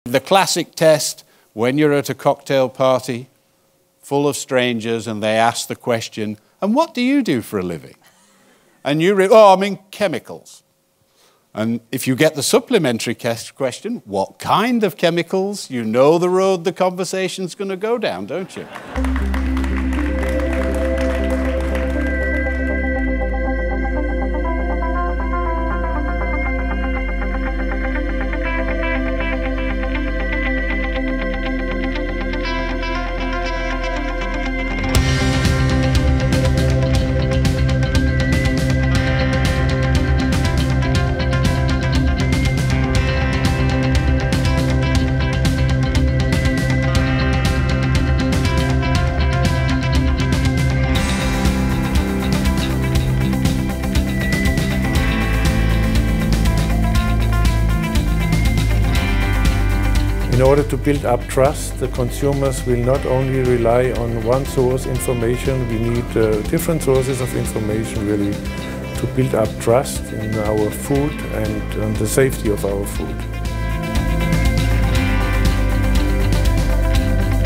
The classic test, when you're at a cocktail party full of strangers and they ask the question, and what do you do for a living? And you oh, I'm in chemicals. And if you get the supplementary question, what kind of chemicals? You know the road the conversation's going to go down, don't you? In order to build up trust, the consumers will not only rely on one source information, we need different sources of information really to build up trust in our food and on the safety of our food.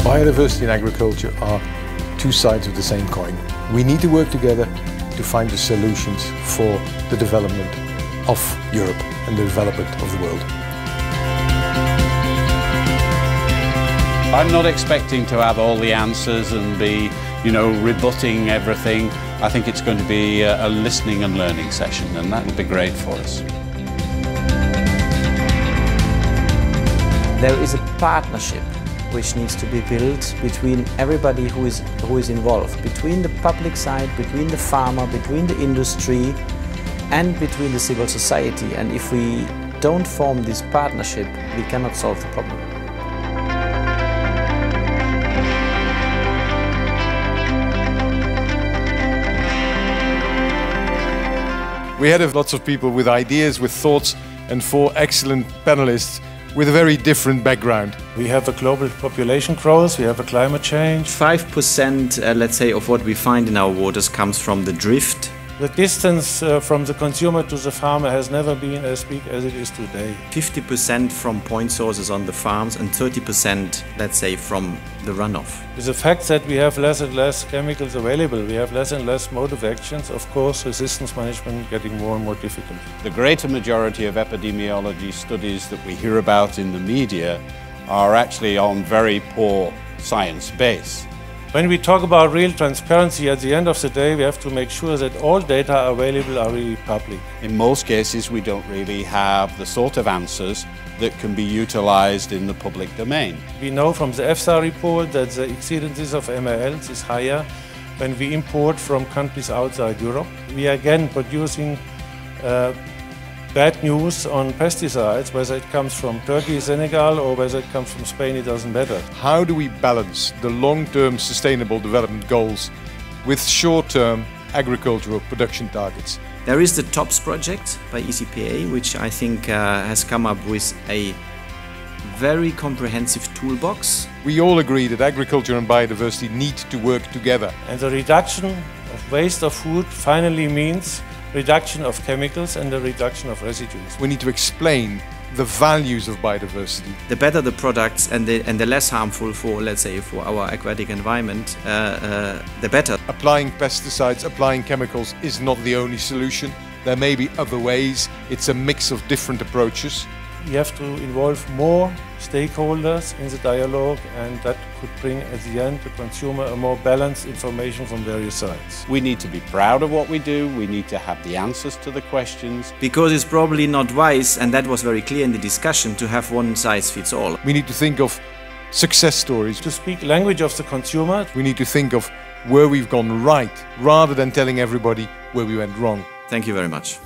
Biodiversity and agriculture are two sides of the same coin. We need to work together to find the solutions for the development of Europe and the development of the world. I'm not expecting to have all the answers and be, rebutting everything. I think it's going to be a listening and learning session, and that would be great for us. There is a partnership which needs to be built between everybody who is involved, between the public side, between the farmer, between the industry, and between the civil society. And if we don't form this partnership, we cannot solve the problem. We had lots of people with ideas, with thoughts, and 4 excellent panelists with a very different background. We have a global population growth, we have a climate change. 5%, let's say, of what we find in our waters comes from the drift. The distance from the consumer to the farmer has never been as big as it is today. 50% from point sources on the farms and 30%, let's say, from the runoff. With the fact that we have less and less chemicals available, we have less and less mode of actions, of course resistance management getting more and more difficult. The greater majority of epidemiology studies that we hear about in the media are actually on very poor science base. When we talk about real transparency, at the end of the day, we have to make sure that all data available are really public. In most cases, we don't really have the sort of answers that can be utilized in the public domain. We know from the EFSA report that the exceedances of MALs is higher when we import from countries outside Europe. We are again producing bad news on pesticides, whether it comes from Turkey, Senegal, or whether it comes from Spain, it doesn't matter. How do we balance the long-term sustainable development goals with short-term agricultural production targets? There is the TOPS project by ECPA, which I think has come up with a very comprehensive toolbox. We all agree that agriculture and biodiversity need to work together. And the reduction of waste of food finally means reduction of chemicals and the reduction of residues. We need to explain the values of biodiversity. The better the products and the less harmful for, let's say, for our aquatic environment, the better. Applying pesticides, applying chemicals is not the only solution. There may be other ways. It's a mix of different approaches. We have to involve more stakeholders in the dialogue, and that could bring at the end the consumer a more balanced information from various sides. We need to be proud of what we do, we need to have the answers to the questions. Because it's probably not wise, and that was very clear in the discussion, to have one size fits all. We need to think of success stories. To speak language of the consumer. We need to think of where we've gone right, rather than telling everybody where we went wrong. Thank you very much.